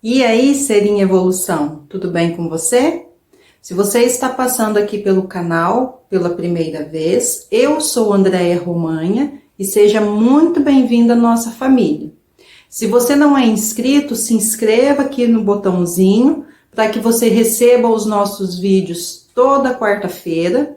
E aí, ser em evolução, tudo bem com você? Se você está passando aqui pelo canal pela primeira vez, eu sou Andréia Romanha e seja muito bem-vindo à nossa família. Se você não é inscrito, se inscreva aqui no botãozinho para que você receba os nossos vídeos toda quarta-feira.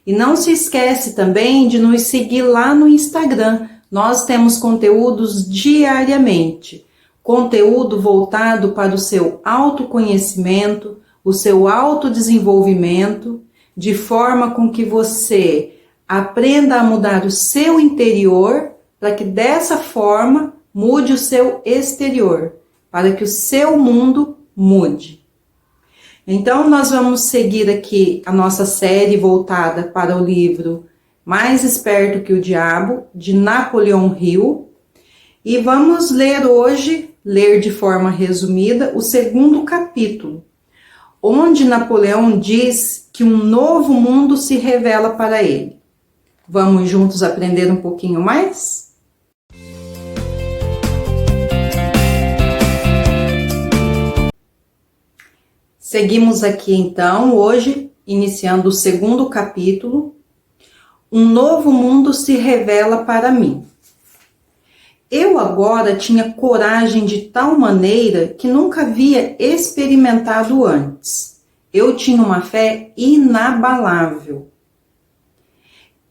E não se esquece também de nos seguir lá no Instagram. Nós temos conteúdos diariamente. Conteúdo voltado para o seu autoconhecimento, o seu autodesenvolvimento, de forma com que você aprenda a mudar o seu interior, para que dessa forma mude o seu exterior, para que o seu mundo mude. Então, nós vamos seguir aqui a nossa série voltada para o livro Mais Esperto que o Diabo, de Napoleão Hill, e vamos ler de forma resumida, o segundo capítulo, onde Napoleão diz que um novo mundo se revela para ele. Vamos juntos aprender um pouquinho mais? Seguimos aqui então, hoje, iniciando o segundo capítulo, Um novo mundo se revela para mim. Eu agora tinha coragem de tal maneira que nunca havia experimentado antes. Eu tinha uma fé inabalável.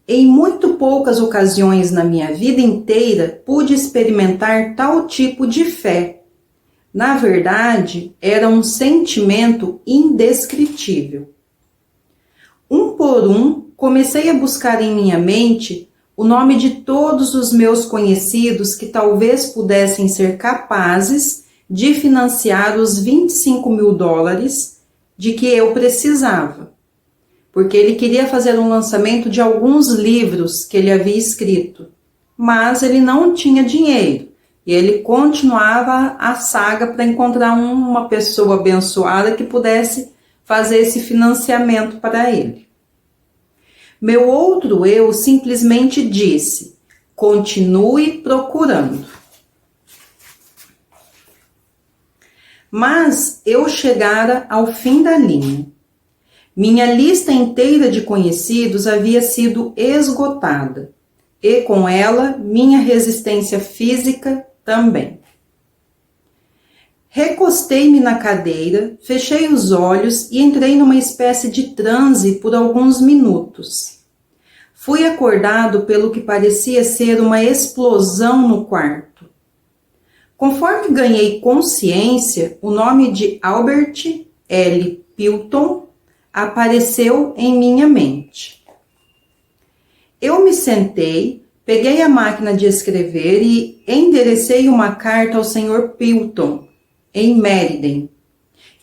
Em muito poucas ocasiões na minha vida inteira pude experimentar tal tipo de fé. Na verdade, era um sentimento indescritível. Um por um, comecei a buscar em minha mente o nome de todos os meus conhecidos que talvez pudessem ser capazes de financiar os $25.000 de que eu precisava, porque ele queria fazer um lançamento de alguns livros que ele havia escrito, mas ele não tinha dinheiro e ele continuava a saga para encontrar uma pessoa abençoada que pudesse fazer esse financiamento para ele. Meu outro eu simplesmente disse: continue procurando. Mas eu chegara ao fim da linha. Minha lista inteira de conhecidos havia sido esgotada, e com ela minha resistência física também. Recostei-me na cadeira, fechei os olhos e entrei numa espécie de transe por alguns minutos. Fui acordado pelo que parecia ser uma explosão no quarto. Conforme ganhei consciência, o nome de Albert L. Pilton apareceu em minha mente. Eu me sentei, peguei a máquina de escrever e enderecei uma carta ao Sr. Pilton, em Meriden,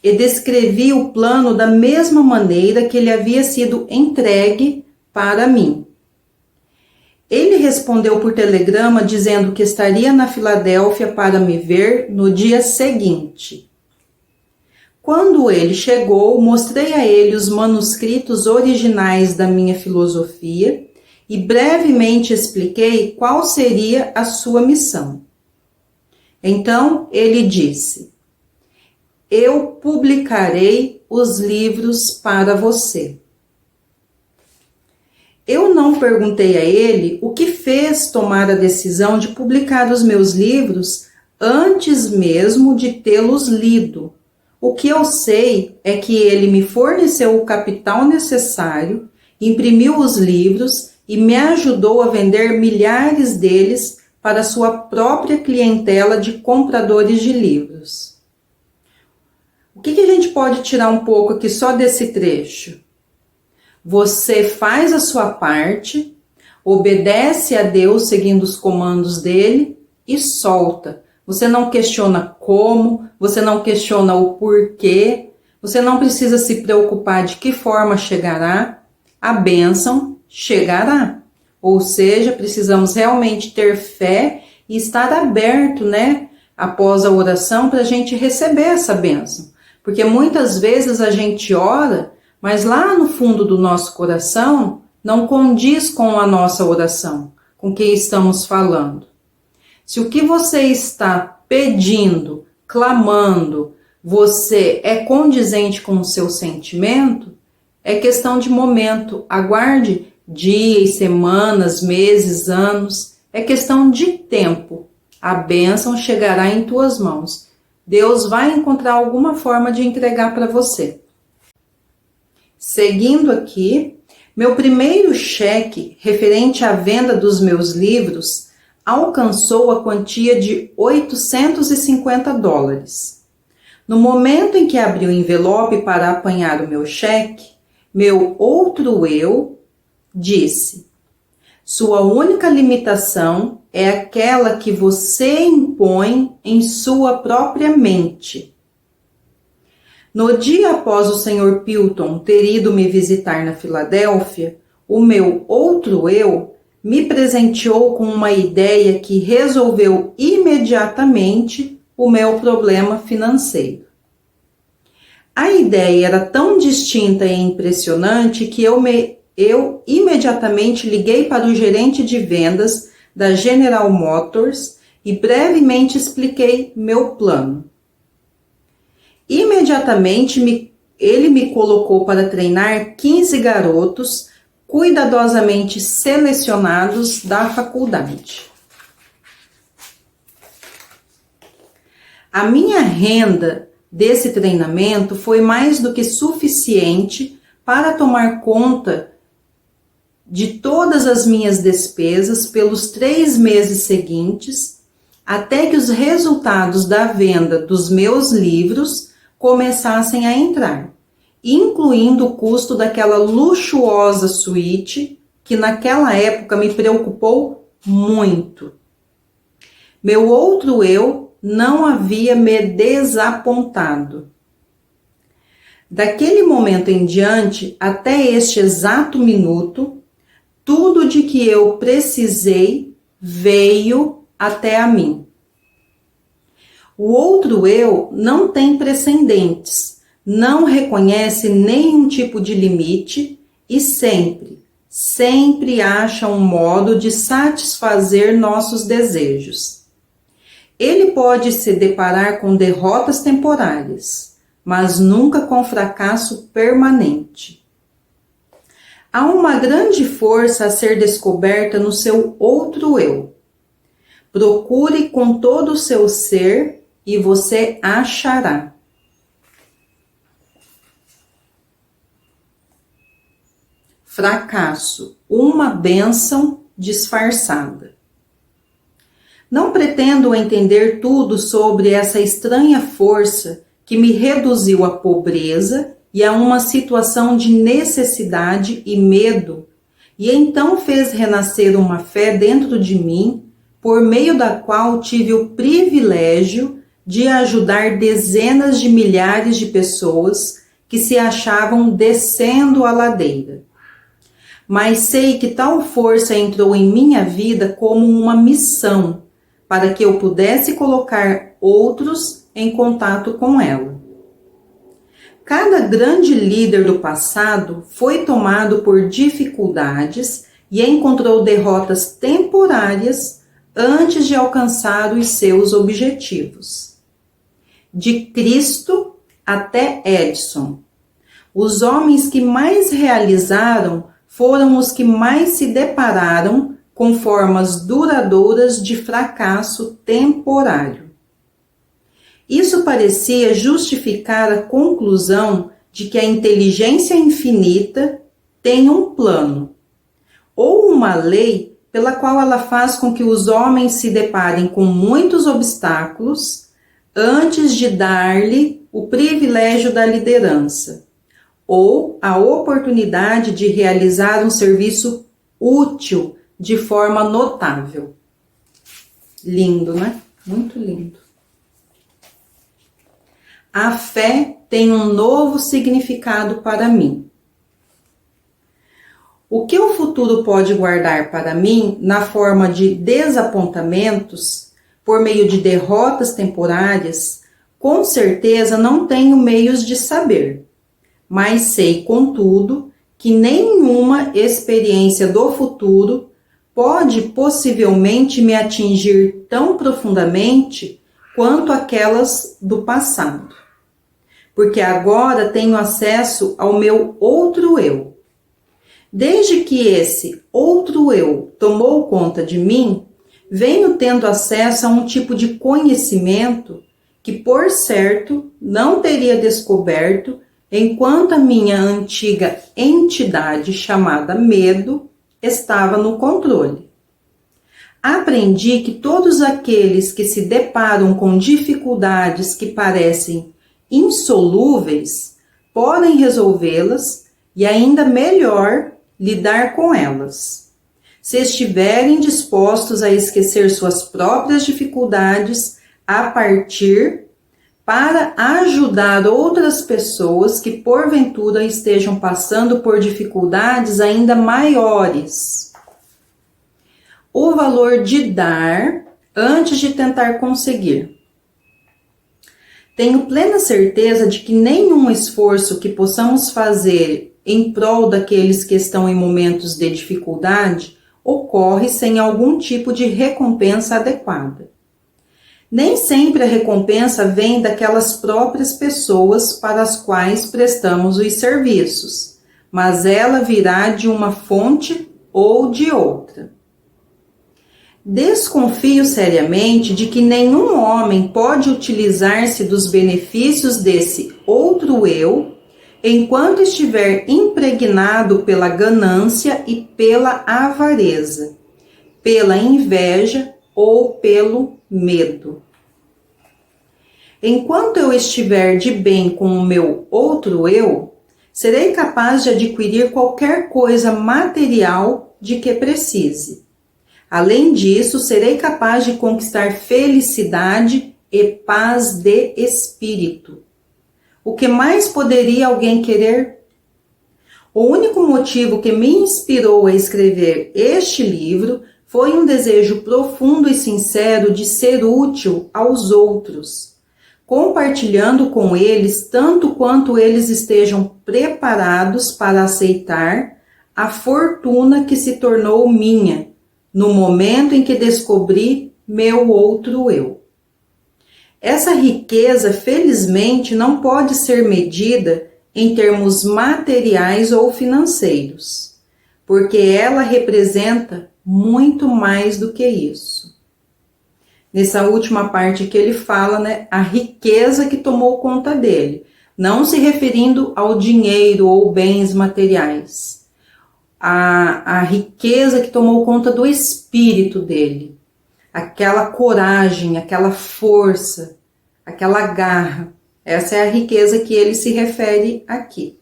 e descrevi o plano da mesma maneira que ele havia sido entregue para mim. Ele respondeu por telegrama dizendo que estaria na Filadélfia para me ver no dia seguinte. Quando ele chegou, mostrei a ele os manuscritos originais da minha filosofia e brevemente expliquei qual seria a sua missão. Então ele disse: eu publicarei os livros para você. Eu não perguntei a ele o que fez tomar a decisão de publicar os meus livros antes mesmo de tê-los lido. O que eu sei é que ele me forneceu o capital necessário, imprimiu os livros e me ajudou a vender milhares deles para sua própria clientela de compradores de livros. O que a gente pode tirar um pouco aqui só desse trecho? Você faz a sua parte, obedece a Deus seguindo os comandos dele e solta. Você não questiona como, você não questiona o porquê, você não precisa se preocupar de que forma chegará, a bênção chegará. Ou seja, precisamos realmente ter fé e estar aberto, após a oração para a gente receber essa bênção. Porque muitas vezes a gente ora, mas lá no fundo do nosso coração não condiz com a nossa oração, com quem estamos falando. Se o que você está pedindo clamando, você é condizente com o seu sentimento, é questão de momento. Aguarde dias, semanas, meses, anos. É questão de tempo. A bênção chegará em tuas mãos. Deus vai encontrar alguma forma de entregar para você. Seguindo aqui, meu primeiro cheque referente à venda dos meus livros alcançou a quantia de $850. No momento em que abri o envelope para apanhar o meu cheque, meu outro eu disse: sua única limitação é aquela que você impõe em sua própria mente. No dia após o Sr. Pilton ter ido me visitar na Filadélfia, o meu outro eu me presenteou com uma ideia que resolveu imediatamente o meu problema financeiro. A ideia era tão distinta e impressionante que eu imediatamente liguei para o gerente de vendas da General Motors e brevemente expliquei meu plano. Imediatamente ele me colocou para treinar 15 garotos cuidadosamente selecionados da faculdade. A minha renda desse treinamento foi mais do que suficiente para tomar conta de todas as minhas despesas pelos 3 meses seguintes, até que os resultados da venda dos meus livros começassem a entrar, incluindo o custo daquela luxuosa suíte que naquela época me preocupou muito. Meu outro eu não havia me desapontado. Daquele momento em diante, até este exato minuto, tudo de que eu precisei veio até a mim. O outro eu não tem precedentes, não reconhece nenhum tipo de limite e sempre acha um modo de satisfazer nossos desejos. Ele pode se deparar com derrotas temporárias, mas nunca com fracasso permanente. Há uma grande força a ser descoberta no seu outro eu. Procure com todo o seu ser e você achará. Fracasso, uma bênção disfarçada. Não pretendo entender tudo sobre essa estranha força que me reduziu à pobreza e a uma situação de necessidade e medo, e então fez renascer uma fé dentro de mim, por meio da qual tive o privilégio de ajudar dezenas de milhares de pessoas que se achavam descendo a ladeira. Mas sei que tal força entrou em minha vida como uma missão, para que eu pudesse colocar outros em contato com ela. Cada grande líder do passado foi tomado por dificuldades e encontrou derrotas temporárias antes de alcançar os seus objetivos. De Cristo até Edison, os homens que mais realizaram foram os que mais se depararam com formas duradouras de fracasso temporário. Isso parecia justificar a conclusão de que a inteligência infinita tem um plano, ou uma lei pela qual ela faz com que os homens se deparem com muitos obstáculos antes de dar-lhe o privilégio da liderança, ou a oportunidade de realizar um serviço útil de forma notável. Lindo, né? Muito lindo. A fé tem um novo significado para mim. O que o futuro pode guardar para mim na forma de desapontamentos, por meio de derrotas temporárias, com certeza não tenho meios de saber. Mas sei, contudo, que nenhuma experiência do futuro pode possivelmente me atingir tão profundamente quanto aquelas do passado, porque agora tenho acesso ao meu outro eu. Desde que esse outro eu tomou conta de mim, venho tendo acesso a um tipo de conhecimento que, por certo, não teria descoberto enquanto a minha antiga entidade chamada medo estava no controle. Aprendi que todos aqueles que se deparam com dificuldades que parecem insolúveis podem resolvê-las e, ainda melhor, lidar com elas, se estiverem dispostos a esquecer suas próprias dificuldades a partir para ajudar outras pessoas que porventura estejam passando por dificuldades ainda maiores. O valor de dar antes de tentar conseguir. Tenho plena certeza de que nenhum esforço que possamos fazer em prol daqueles que estão em momentos de dificuldade ocorre sem algum tipo de recompensa adequada. Nem sempre a recompensa vem daquelas próprias pessoas para as quais prestamos os serviços, mas ela virá de uma fonte ou de outra. Desconfio seriamente de que nenhum homem pode utilizar-se dos benefícios desse outro eu enquanto estiver impregnado pela ganância e pela avareza, pela inveja ou pelo medo. Enquanto eu estiver de bem com o meu outro eu, serei capaz de adquirir qualquer coisa material de que precise. Além disso, serei capaz de conquistar felicidade e paz de espírito. O que mais poderia alguém querer? O único motivo que me inspirou a escrever este livro foi um desejo profundo e sincero de ser útil aos outros, compartilhando com eles tanto quanto eles estejam preparados para aceitar a fortuna que se tornou minha, no momento em que descobri meu outro eu. Essa riqueza, felizmente, não pode ser medida em termos materiais ou financeiros, porque ela representa muito mais do que isso. Nessa última parte que ele fala, né, a riqueza que tomou conta dele, não se referindo ao dinheiro ou bens materiais. A riqueza que tomou conta do espírito dele, aquela coragem, aquela força, aquela garra. Essa é a riqueza que ele se refere aqui.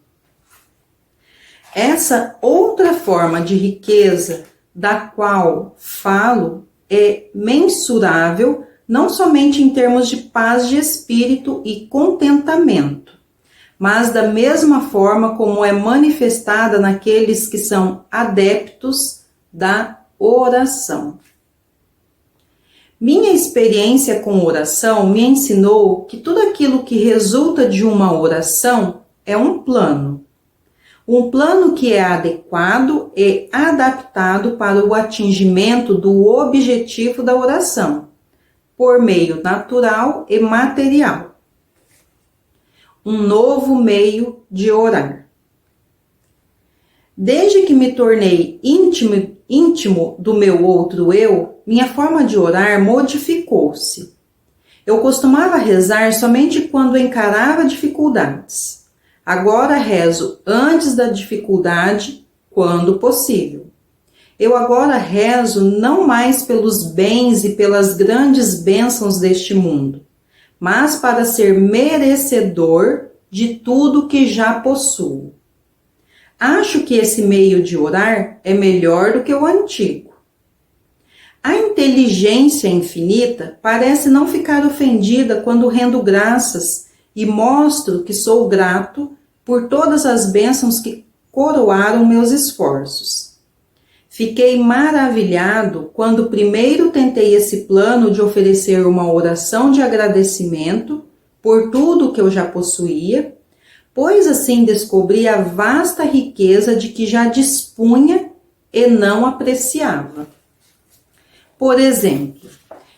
Essa outra forma de riqueza da qual falo é mensurável não somente em termos de paz de espírito e contentamento, mas da mesma forma como é manifestada naqueles que são adeptos da oração. Minha experiência com oração me ensinou que tudo aquilo que resulta de uma oração é um plano que é adequado e adaptado para o atingimento do objetivo da oração, por meio natural e material. Um novo meio de orar. Desde que me tornei íntimo do meu outro eu, minha forma de orar modificou-se. Eu costumava rezar somente quando encarava dificuldades. Agora rezo antes da dificuldade, quando possível. Eu agora rezo não mais pelos bens e pelas grandes bênçãos deste mundo, mas para ser merecedor de tudo que já possuo. Acho que esse meio de orar é melhor do que o antigo. A inteligência infinita parece não ficar ofendida quando rendo graças e mostro que sou grato por todas as bênçãos que coroaram meus esforços. Fiquei maravilhado quando primeiro tentei esse plano de oferecer uma oração de agradecimento por tudo que eu já possuía, pois assim descobri a vasta riqueza de que já dispunha e não apreciava. Por exemplo,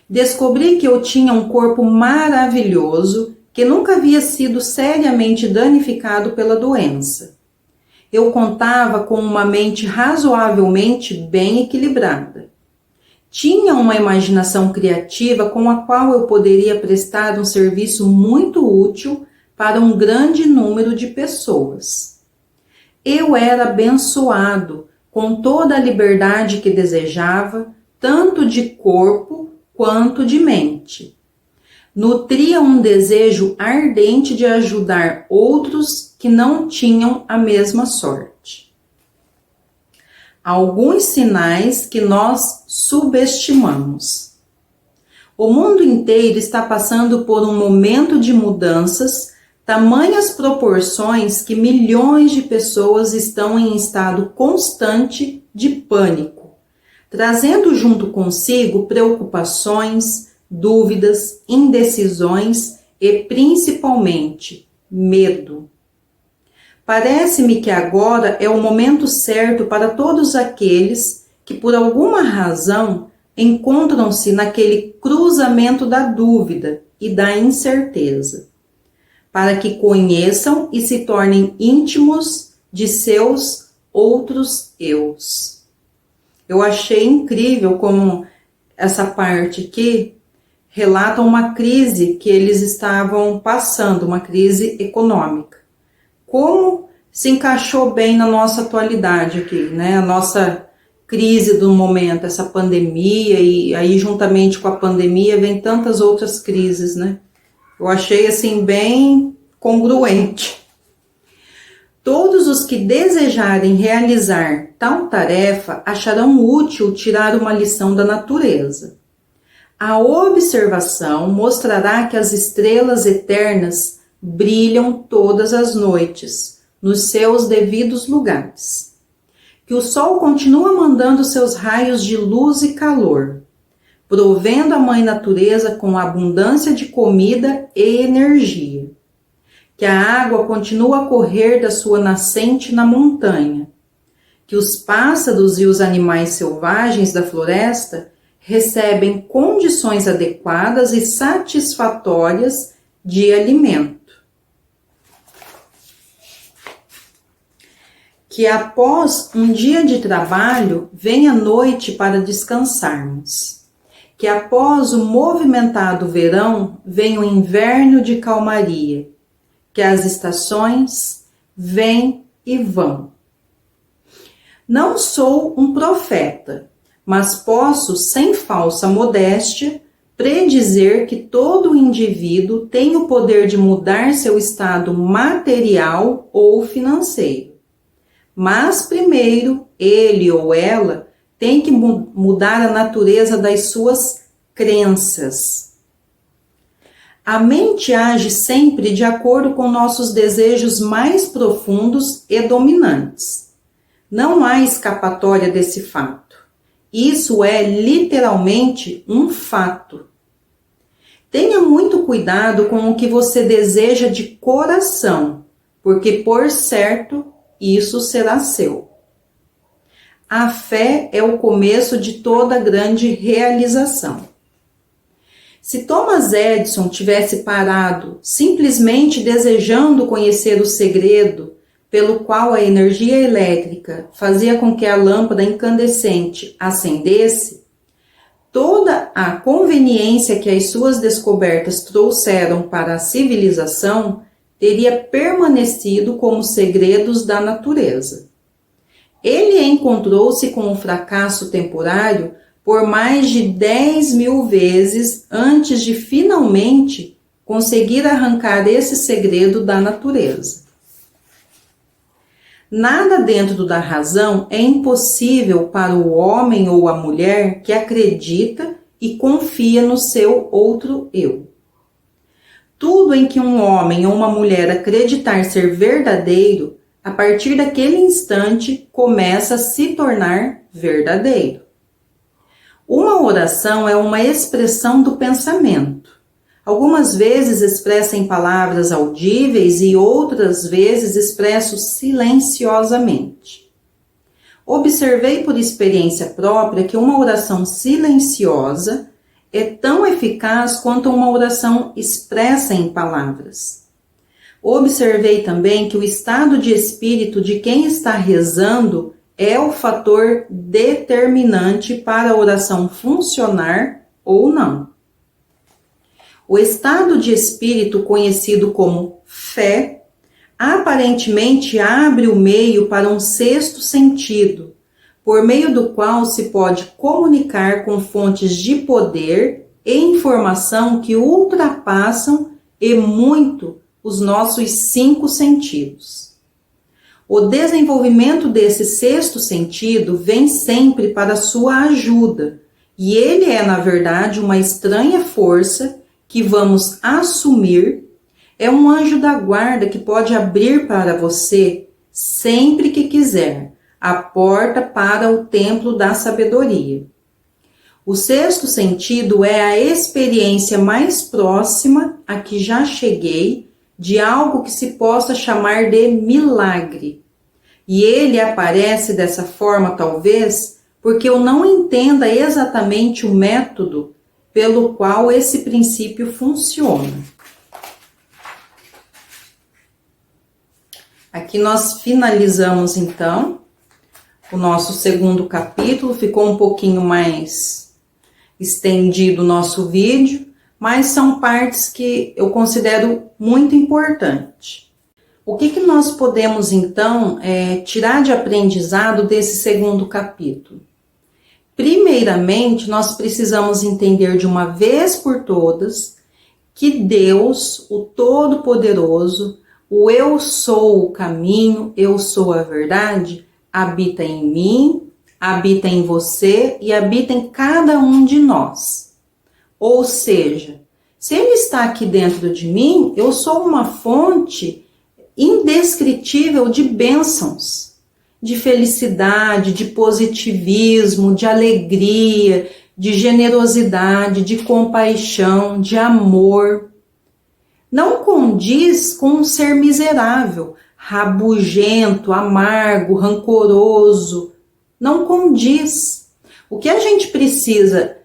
Descobri que eu tinha um corpo maravilhoso que nunca havia sido seriamente danificado pela doença. Eu contava com uma mente razoavelmente bem equilibrada. Tinha uma imaginação criativa com a qual eu poderia prestar um serviço muito útil para um grande número de pessoas. Eu era abençoado com toda a liberdade que desejava, tanto de corpo quanto de mente. Nutria um desejo ardente de ajudar outros que não tinham a mesma sorte. Alguns sinais que nós subestimamos. O mundo inteiro está passando por um momento de mudanças, tamanhas proporções que milhões de pessoas estão em estado constante de pânico, trazendo junto consigo preocupações, dúvidas, indecisões e, principalmente, medo. Parece-me que agora é o momento certo para todos aqueles que, por alguma razão, encontram-se naquele cruzamento da dúvida e da incerteza, para que conheçam e se tornem íntimos de seus outros eus. Eu achei incrível como essa parte aqui relata uma crise que eles estavam passando, uma crise econômica. Como se encaixou bem na nossa atualidade aqui, né? A nossa crise do momento, essa pandemia, e aí juntamente com a pandemia vem tantas outras crises, né? Eu achei assim bem congruente. Todos os que desejarem realizar tal tarefa acharão útil tirar uma lição da natureza. A observação mostrará que as estrelas eternas brilham todas as noites, nos seus devidos lugares. Que o sol continua mandando seus raios de luz e calor, provendo a mãe natureza com abundância de comida e energia. Que a água continua a correr da sua nascente na montanha. Que os pássaros e os animais selvagens da floresta recebem condições adequadas e satisfatórias de alimento. Que após um dia de trabalho, venha a noite para descansarmos. Que após o movimentado verão, venha o inverno de calmaria. Que as estações vêm e vão. Não sou um profeta, mas posso, sem falsa modéstia, predizer que todo indivíduo tem o poder de mudar seu estado material ou financeiro. Mas primeiro, ele ou ela tem que mudar a natureza das suas crenças. A mente age sempre de acordo com nossos desejos mais profundos e dominantes. Não há escapatória desse fato. Isso é literalmente um fato. Tenha muito cuidado com o que você deseja de coração, porque por certo isso será seu. A fé é o começo de toda grande realização. Se Thomas Edison tivesse parado simplesmente desejando conhecer o segredo pelo qual a energia elétrica fazia com que a lâmpada incandescente acendesse, toda a conveniência que as suas descobertas trouxeram para a civilização teria permanecido como segredos da natureza. Ele encontrou-se com um fracasso temporário por mais de 10.000 vezes antes de finalmente conseguir arrancar esse segredo da natureza. Nada dentro da razão é impossível para o homem ou a mulher que acredita e confia no seu outro eu. Tudo em que um homem ou uma mulher acreditar ser verdadeiro, a partir daquele instante começa a se tornar verdadeiro. Uma oração é uma expressão do pensamento. Algumas vezes expressa em palavras audíveis e outras vezes expresso silenciosamente. Observei por experiência própria que uma oração silenciosa é tão eficaz quanto uma oração expressa em palavras. Observei também que o estado de espírito de quem está rezando é o fator determinante para a oração funcionar ou não. O estado de espírito conhecido como fé aparentemente abre o meio para um sexto sentido, por meio do qual se pode comunicar com fontes de poder e informação que ultrapassam e muito os nossos 5 sentidos. O desenvolvimento desse sexto sentido vem sempre para sua ajuda, e ele é, na verdade, uma estranha força que vamos assumir. É um anjo da guarda que pode abrir para você, sempre que quiser, a porta para o templo da sabedoria. O sexto sentido é a experiência mais próxima a que já cheguei de algo que se possa chamar de milagre. E ele aparece dessa forma, talvez, porque eu não entenda exatamente o método pelo qual esse princípio funciona. Aqui nós finalizamos, então, o nosso segundo capítulo. Ficou um pouquinho mais estendido o nosso vídeo, mas são partes que eu considero muito importantes. O que nós podemos, então, tirar de aprendizado desse segundo capítulo? Primeiramente, nós precisamos entender de uma vez por todas que Deus, o Todo-Poderoso, o eu sou o caminho, eu sou a verdade, habita em mim, habita em você e habita em cada um de nós. Ou seja, se ele está aqui dentro de mim, eu sou uma fonte indescritível de bênçãos, de felicidade, de positivismo, de alegria, de generosidade, de compaixão, de amor. Não condiz com um ser miserável, rabugento, amargo, rancoroso. Não condiz. O que a gente precisa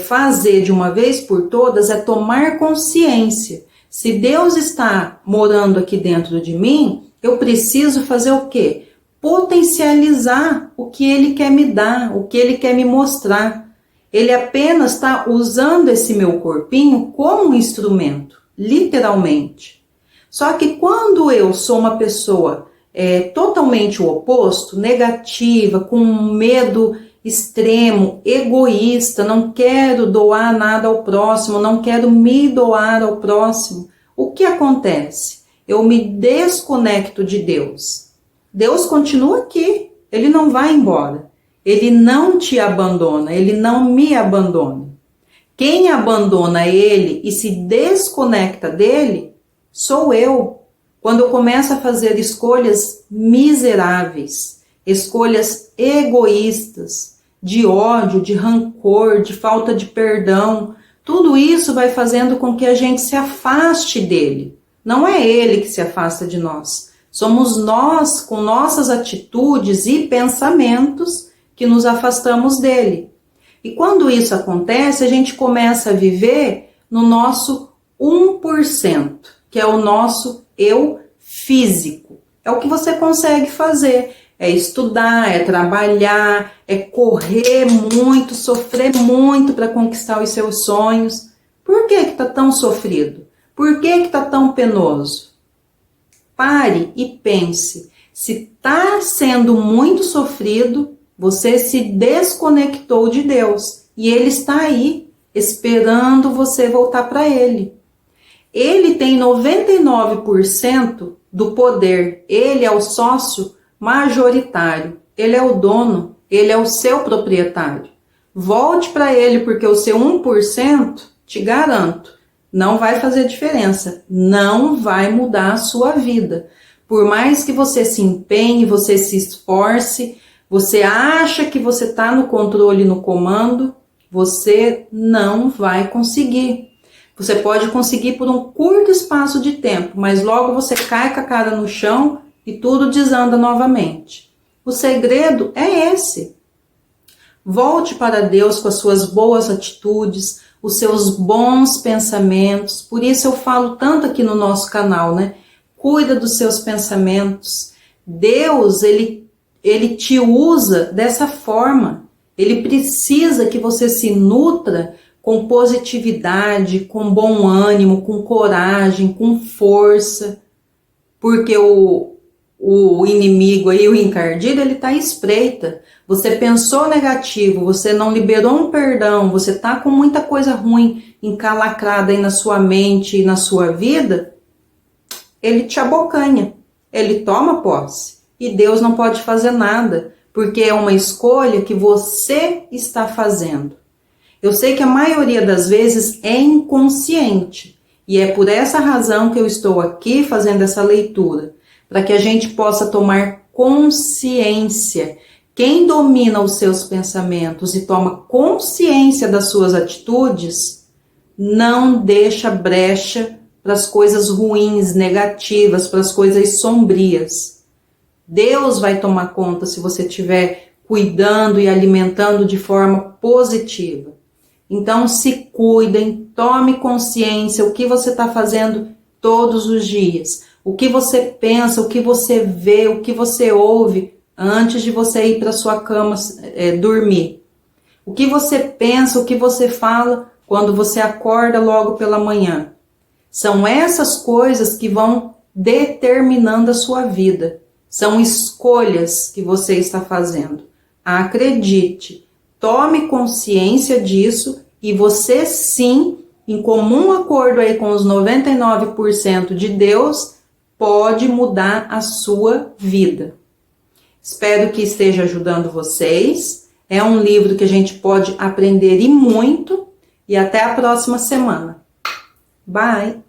fazer de uma vez por todas é tomar consciência. Se Deus está morando aqui dentro de mim, eu preciso fazer o quê? Potencializar o que Ele quer me dar, o que Ele quer me mostrar. Ele apenas está usando esse meu corpinho como um instrumento, literalmente. Só que quando eu sou uma pessoa totalmente o oposto, negativa, com medo extremo, egoísta, não quero doar nada ao próximo, não quero me doar ao próximo, o que acontece? Eu me desconecto de Deus. Deus continua aqui, Ele não vai embora. Ele não te abandona, Ele não me abandona. Quem abandona Ele e se desconecta dele, sou eu. Quando eu começo a fazer escolhas miseráveis, escolhas egoístas, de ódio, de rancor, de falta de perdão, tudo isso vai fazendo com que a gente se afaste dele. Não é ele que se afasta de nós. Somos nós, com nossas atitudes e pensamentos, que nos afastamos dele. E quando isso acontece, a gente começa a viver no nosso 1%, que é o nosso eu físico. É o que você consegue fazer. É estudar, é trabalhar, é correr muito, sofrer muito para conquistar os seus sonhos. Por que está tão sofrido? Por que está tão penoso? Pare e pense. Se está sendo muito sofrido, você se desconectou de Deus. E Ele está aí, esperando você voltar para Ele. Ele tem 99% do poder. Ele é o sócio majoritário. Ele é o dono. Ele é o seu proprietário. Volte para Ele, porque o seu 1%, te garanto, não vai fazer diferença. Não vai mudar a sua vida. Por mais que você se empenhe, você se esforce, você acha que você está no controle, no comando, você não vai conseguir. Você pode conseguir por um curto espaço de tempo, mas logo você cai com a cara no chão e tudo desanda novamente. O segredo é esse. Volte para Deus com as suas boas atitudes, os seus bons pensamentos. Por isso eu falo tanto aqui no nosso canal, né? Cuida dos seus pensamentos. Deus, ele te usa dessa forma. Ele precisa que você se nutra com positividade, com bom ânimo, com coragem, com força. Porque o inimigo aí, o encardido, ele tá à espreita. Você pensou negativo, você não liberou um perdão, você tá com muita coisa ruim encalacrada aí na sua mente e na sua vida, ele te abocanha, ele toma posse. E Deus não pode fazer nada, porque é uma escolha que você está fazendo. Eu sei que a maioria das vezes é inconsciente, e é por essa razão que eu estou aqui fazendo essa leitura, para que a gente possa tomar consciência. Quem domina os seus pensamentos e toma consciência das suas atitudes, não deixa brecha para as coisas ruins, negativas, para as coisas sombrias. Deus vai tomar conta se você estiver cuidando e alimentando de forma positiva. Então se cuidem, tome consciência o que você está fazendo todos os dias, o que você pensa, o que você vê, o que você ouve antes de você ir para sua cama dormir. O que você pensa, o que você fala quando você acorda logo pela manhã. São essas coisas que vão determinando a sua vida. São escolhas que você está fazendo. Acredite, tome consciência disso e você sim, em comum acordo aí com os 99% de Deus, pode mudar a sua vida. Espero que esteja ajudando vocês. É um livro que a gente pode aprender e muito. E até a próxima semana. Bye!